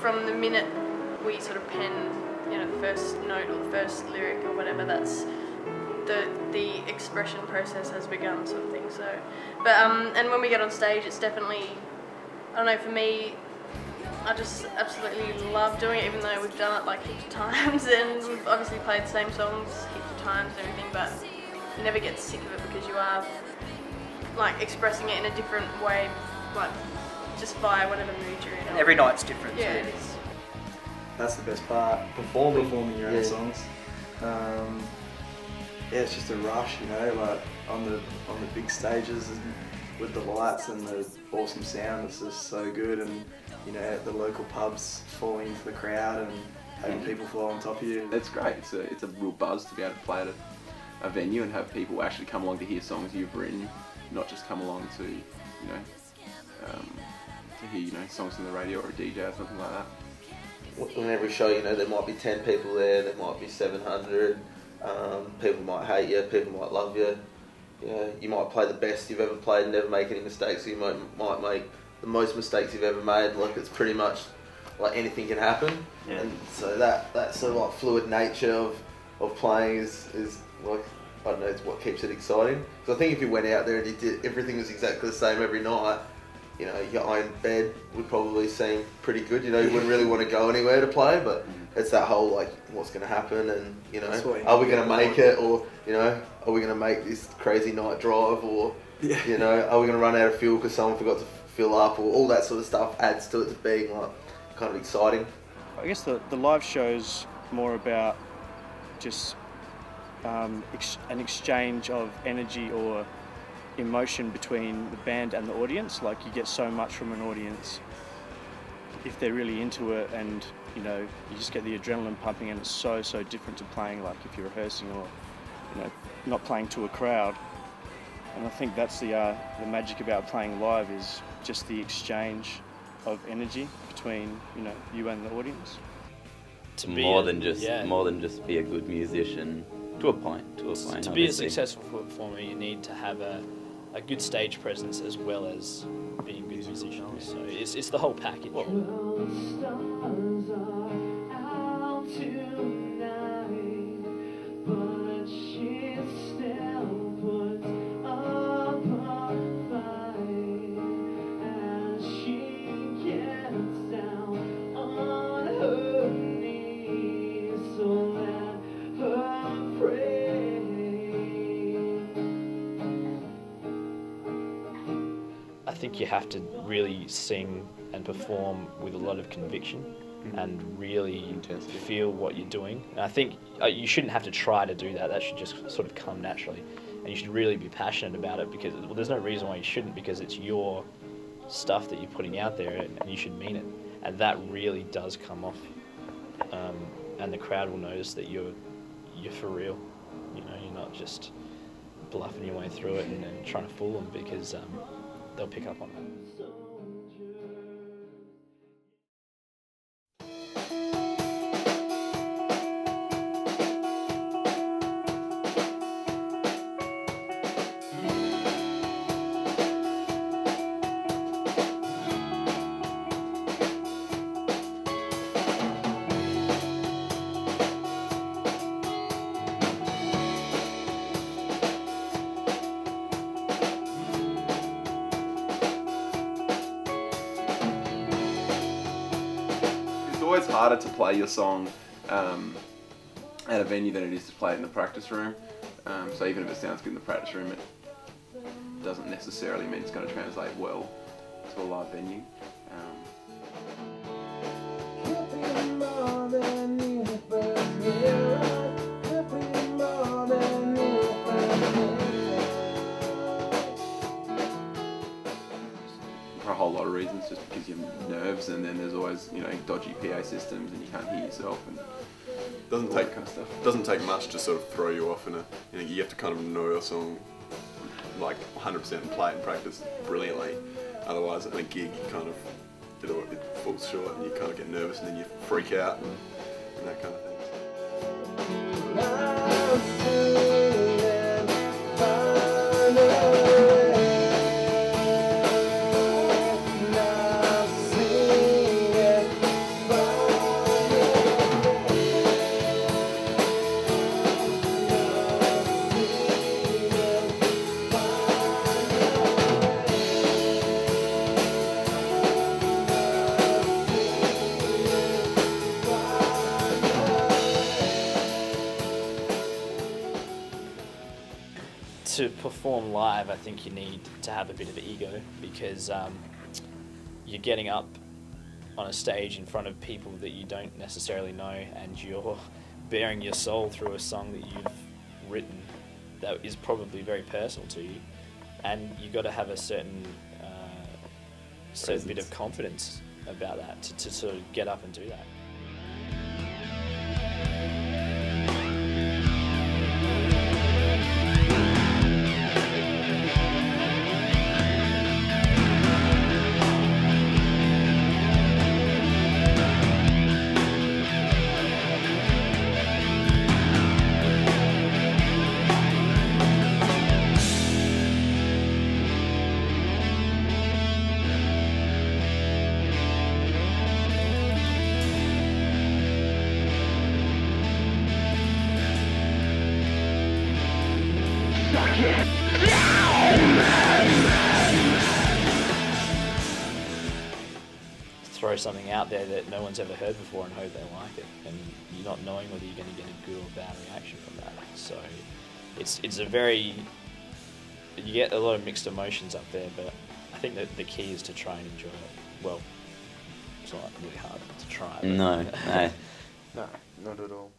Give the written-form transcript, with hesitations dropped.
from the minute we sort of pen, you know, the first note or the first lyric or whatever, that's the expression process has begun, sort of thing. So, but and when we get on stage, it's definitely, I don't know, for me, I just absolutely love doing it, even though we've done it like heaps of times, and we've obviously played the same songs heaps of times and everything, but you never get sick of it because you are like expressing it in a different way, like just via whatever mood you're in. And every night's different. Yeah, too. it is. That's the best part, performing your own Yeah. songs. Yeah, it's just a rush, you know, like on the big stages and with the lights and the awesome sound. It's just so good, and you know, at the local pubs, falling into the crowd and having people fly on top of you. It's great. It's a real buzz to be able to play at a venue and have people actually come along to hear songs you've written, not just come along to, you know, to hear, you know, songs on the radio or a DJ or something like that. On every show, you know, there might be 10 people there might be 700. People might hate you, people might love you. You know, you might play the best you've ever played and never make any mistakes. So you might make the most mistakes you've ever made. Like, it's pretty much like anything can happen. Yeah. And so that sort of like fluid nature of playing is like, I don't know, it's what keeps it exciting. So I think if you went out there and you did everything was exactly the same every night, you know, your own bed would probably seem pretty good. You know, you wouldn't really want to go anywhere to play, but it's that whole like, what's going to happen, and you know, are we going to make it, or you know, are we going to make this crazy night drive, or you know, are we going to run out of fuel because someone forgot to fill up, or all that sort of stuff adds to it to being like kind of exciting. I guess the live show's more about just an exchange of energy or emotion between the band and the audience. Like, you get so much from an audience if they're really into it, and you know, you just get the adrenaline pumping, and it's so different to playing like if you're rehearsing or, you know, not playing to a crowd. And I think that's the magic about playing live, is just the exchange of energy between, you know, you and the audience. More than just be a good musician, to a point. To obviously. Be a successful performer, you need to have a good stage presence as well as being a good musician. So it's the whole package. I think you have to really sing and perform with a lot of conviction and really feel what you're doing. And I think you shouldn't have to try to do that. That should just sort of come naturally. And you should really be passionate about it, because there's no reason why you shouldn't, because it's your stuff that you're putting out there, and you should mean it. And that really does come off. And the crowd will notice that you're for real. You know, you're not just bluffing your way through it and trying to fool them, because they'll pick up on that. It's always harder to play your song at a venue than it is to play it in the practice room. So even if it sounds good in the practice room, it doesn't necessarily mean it's going to translate well to a live venue. For a whole lot of reasons, just because you're nerves, and then there's always, you know, dodgy PA systems and you can't hear yourself, and doesn't take kind of stuff. Doesn't take much to sort of throw you off in a. You know, you have to kind of know your song like 100% and play it in practice brilliantly. Otherwise, at a gig, you kind of it falls short, and you kind of get nervous, and then you freak out and that kind of thing. to perform live, I think you need to have a bit of ego, because you're getting up on a stage in front of people that you don't necessarily know, and you're bearing your soul through a song that you've written that is probably very personal to you, and you've got to have a certain bit of confidence about that to sort of get up and do that. Throw something out there that no one's ever heard before and hope they like it, and you're not knowing whether you're going to get a good or bad reaction from that. So it's a very, you get a lot of mixed emotions up there, but I think that the key is to try and enjoy it. Well, it's not really hard to try. No, no. No, not at all.